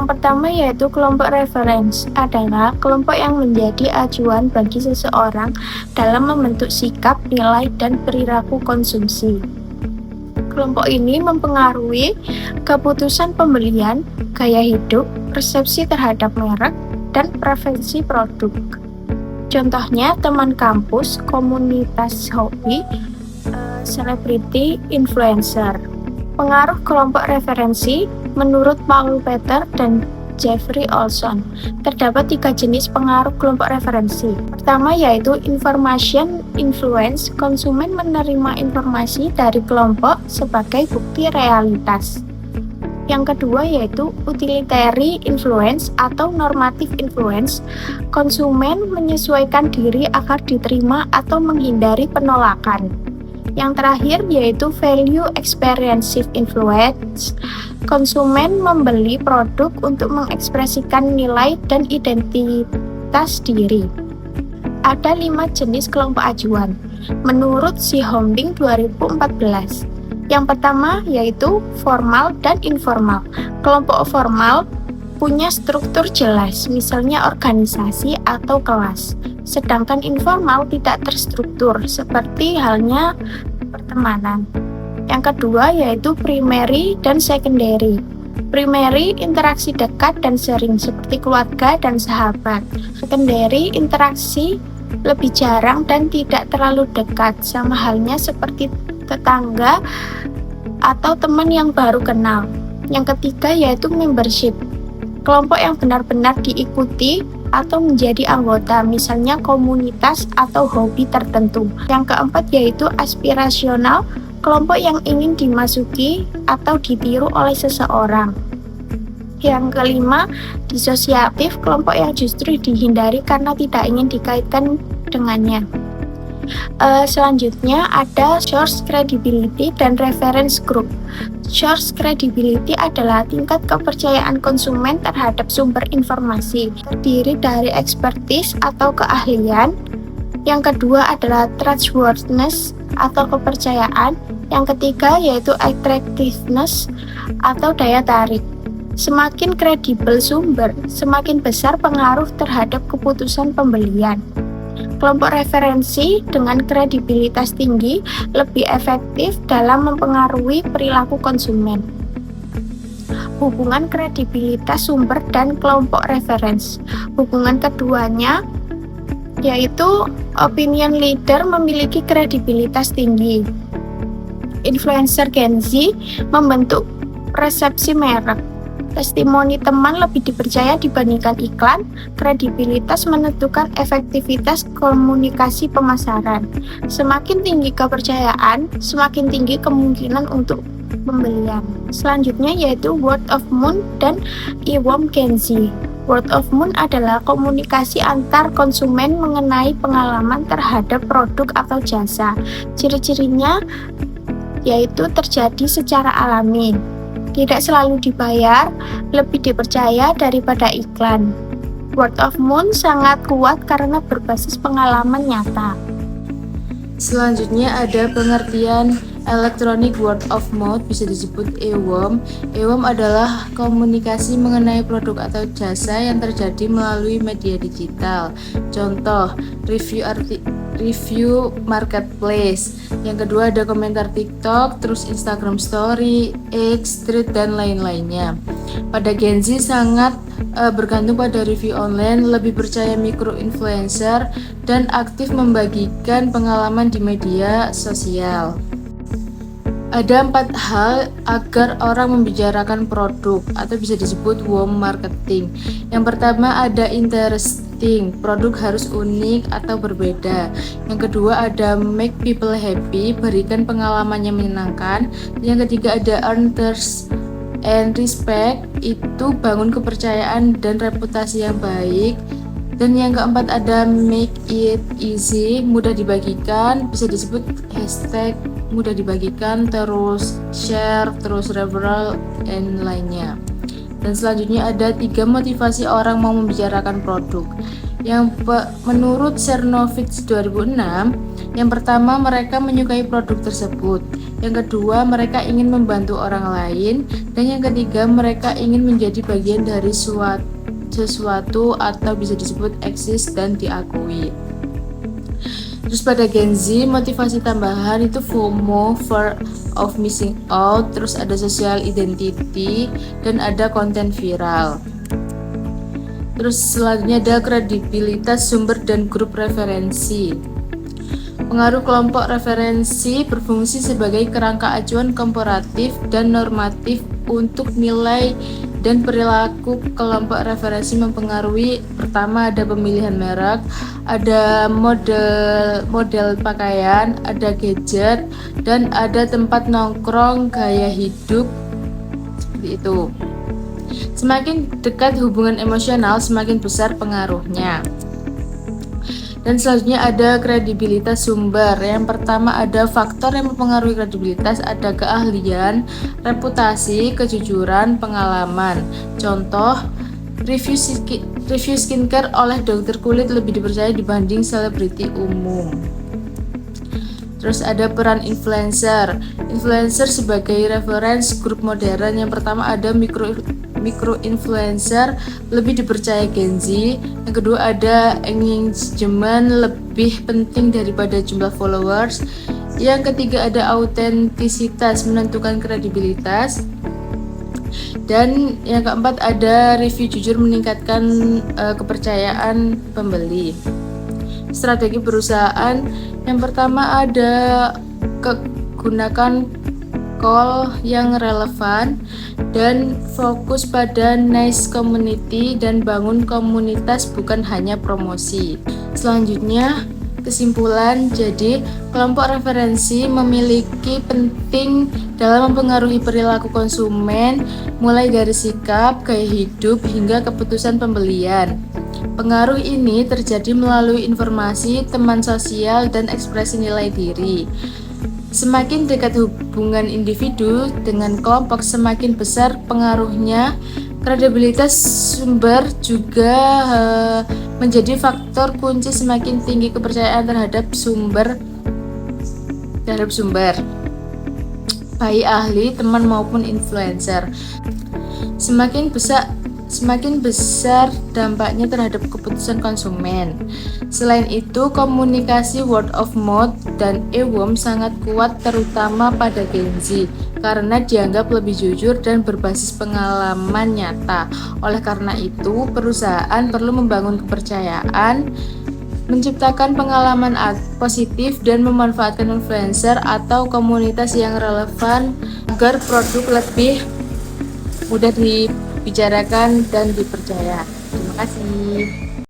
Yang pertama yaitu kelompok reference adalah kelompok yang menjadi acuan bagi seseorang dalam membentuk sikap, nilai, dan perilaku konsumsi. Kelompok ini mempengaruhi keputusan pembelian, gaya hidup, persepsi terhadap merek, dan preferensi produk. Contohnya teman kampus, komunitas hobi, selebriti, influencer. Pengaruh kelompok referensi menurut Paul Peter dan Jeffrey Olson, terdapat 3 jenis pengaruh kelompok referensi. Pertama yaitu information influence, konsumen menerima informasi dari kelompok sebagai bukti realitas. Yang kedua yaitu utilitarian influence atau normative influence, konsumen menyesuaikan diri agar diterima atau menghindari penolakan. Yang terakhir yaitu value experiences influence, konsumen membeli produk untuk mengekspresikan nilai dan identitas diri. Ada 5 jenis kelompok acuan menurut Si Hombing 2014. Yang pertama yaitu formal dan informal. Kelompok formal punya struktur jelas, misalnya organisasi atau kelas. Sedangkan informal tidak terstruktur, seperti halnya pertemanan. Yang kedua yaitu primary dan secondary. Primary interaksi dekat dan sering seperti keluarga dan sahabat. Secondary interaksi lebih jarang dan tidak terlalu dekat, sama halnya seperti tetangga atau teman yang baru kenal. Yang ketiga yaitu membership. Kelompok yang benar-benar diikuti atau menjadi anggota, misalnya komunitas atau hobi tertentu. Yang keempat yaitu aspirasional, kelompok yang ingin dimasuki atau ditiru oleh seseorang. Yang kelima, disosiatif, kelompok yang justru dihindari karena tidak ingin dikaitkan dengannya. Selanjutnya ada source credibility dan reference group. Source credibility adalah tingkat kepercayaan konsumen terhadap sumber informasi, terdiri dari expertise atau keahlian. Yang kedua adalah trustworthiness atau kepercayaan. Yang ketiga yaitu attractiveness atau daya tarik. Semakin kredibel sumber, semakin besar pengaruh terhadap keputusan pembelian. Kelompok referensi dengan kredibilitas tinggi lebih efektif dalam mempengaruhi perilaku konsumen. Hubungan kredibilitas sumber dan kelompok referensi. Hubungan keduanya yaitu opinion leader memiliki kredibilitas tinggi. Influencer Gen Z membentuk persepsi merek. Testimoni teman lebih dipercaya dibandingkan iklan. Kredibilitas menentukan efektivitas komunikasi pemasaran. Semakin tinggi kepercayaan, semakin tinggi kemungkinan untuk pembelian. Selanjutnya yaitu word of mouth dan eWorm Gen Z. Word of mouth adalah komunikasi antar konsumen mengenai pengalaman terhadap produk atau jasa. Ciri-cirinya yaitu terjadi secara alami. Tidak selalu dibayar, lebih dipercaya daripada iklan. Word of mouth sangat kuat karena berbasis pengalaman nyata. Selanjutnya ada pengertian electronic word of mouth, bisa disebut eWorm. eWorm adalah komunikasi mengenai produk atau jasa yang terjadi melalui media digital. Contoh, review marketplace. Yang kedua ada komentar TikTok, terus Instagram Story, X, Thread, dan lain-lainnya. Pada Gen Z sangat bergantung pada review online, lebih percaya micro-influencer, dan aktif membagikan pengalaman di media sosial. Ada 4 hal agar orang membicarakan produk atau bisa disebut warm marketing. Yang pertama ada interesting, produk harus unik atau berbeda. Yang kedua ada make people happy, berikan pengalaman yang menyenangkan. Yang ketiga ada earn trust and respect, itu bangun kepercayaan dan reputasi yang baik. Dan yang keempat ada make it easy, mudah dibagikan, bisa disebut hashtag mudah dibagikan, terus share, terus referral, dan lainnya. Dan selanjutnya ada 3 motivasi orang mau membicarakan produk. Yang menurut Chernovitz 2006, Yang pertama, mereka menyukai produk tersebut. Yang kedua, mereka ingin membantu orang lain. Dan yang ketiga, mereka ingin menjadi bagian dari sesuatu atau bisa disebut eksis dan diakui. Terus pada Gen Z, motivasi tambahan itu FOMO, fear of missing out, terus ada social identity, dan ada konten viral. Terus selanjutnya ada kredibilitas sumber dan grup referensi. Pengaruh kelompok referensi berfungsi sebagai kerangka acuan komparatif dan normatif untuk nilai dan perilaku kelompok referensi mempengaruhi. Pertama ada pemilihan merek, ada model pakaian, ada gadget, dan ada tempat nongkrong, gaya hidup, seperti itu. Semakin dekat hubungan emosional, semakin besar pengaruhnya. Dan selanjutnya ada kredibilitas sumber. Yang pertama ada faktor yang mempengaruhi kredibilitas, ada keahlian, reputasi, kejujuran, pengalaman. Contoh, review skincare oleh dokter kulit lebih dipercaya dibanding selebriti umum. Terus ada peran influencer. Influencer sebagai reference grup modern. Yang pertama ada micro influencer, lebih dipercaya Gen Z. Yang kedua ada engagement, lebih penting daripada jumlah followers. Yang ketiga ada autentisitas, menentukan kredibilitas. Dan yang keempat ada review jujur, meningkatkan kepercayaan pembeli. Strategi perusahaan, yang pertama ada gunakan call yang relevan dan fokus pada niche community dan bangun komunitas, bukan hanya promosi. Selanjutnya kesimpulan, jadi kelompok referensi memiliki penting dalam mempengaruhi perilaku konsumen, mulai dari sikap, gaya hidup, hingga keputusan pembelian. Pengaruh ini terjadi melalui informasi, teman sosial, dan ekspresi nilai diri. Semakin dekat hubungan individu dengan kelompok, semakin besar pengaruhnya. Kredibilitas sumber juga menjadi faktor kunci. Semakin tinggi kepercayaan terhadap sumber, baik ahli, teman maupun influencer, semakin besar dampaknya terhadap keputusan konsumen. Selain itu, komunikasi word of mouth dan e-worm sangat kuat, terutama pada Gen Z, karena dianggap lebih jujur dan berbasis pengalaman nyata. Oleh karena itu, perusahaan perlu membangun kepercayaan, menciptakan pengalaman positif, dan memanfaatkan influencer atau komunitas yang relevan agar produk lebih mudah dibicarakan dan dipercaya. Terima kasih.